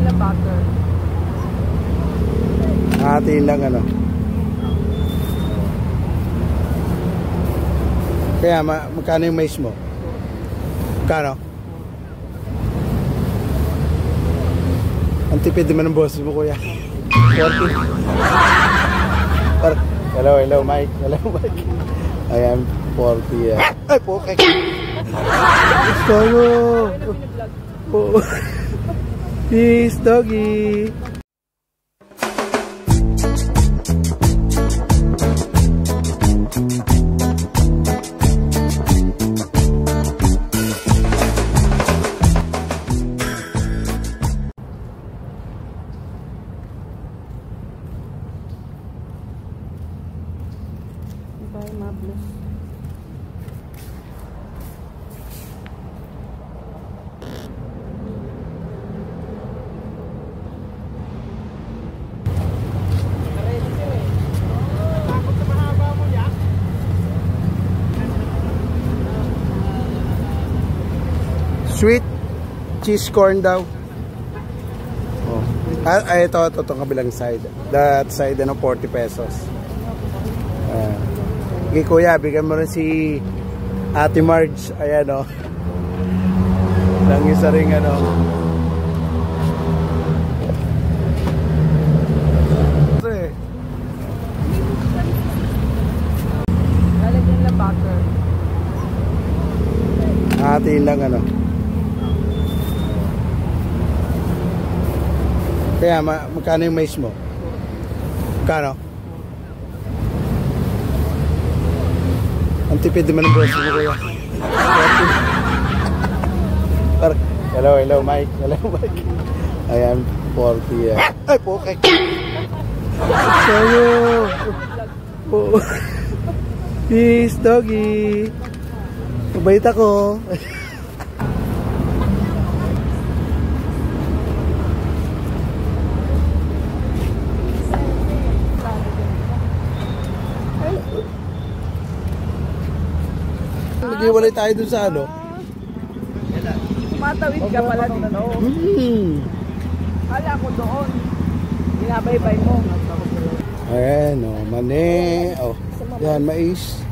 ng butter. Hatiin lang ano. Kaya magkano yung mais mo? Magkano? Ang tipid naman ng boss mo, kuya. 40. Hello Mike. Hello Mike. I am 40. Ay, pokek. Gusto mo. Peace, doggy. Bye, Mablos. Sweet cheese corn daw. Oh. Ito kabilang side. That side 40 pesos. Okay, kuya, bigyan mo rin si Ate Marge. Ayan o. Lang isa ring ano. Lalagyan ng butter. Hatiin lang ano. Kaya magkano yung mais mo? Magkano? Ang tipid naman ng boss mo, kuya. Hello Mike. Hello Mike. I am 40. Ay, pokek. Gusto mo. Peace, doggy. Mabait ako. Nag-iwalay tayo dun sa ano. Tumatawid ka pala dito. Kala ko doon. Binabaybay mo. Ayan o, mani. Oh, yan, mais.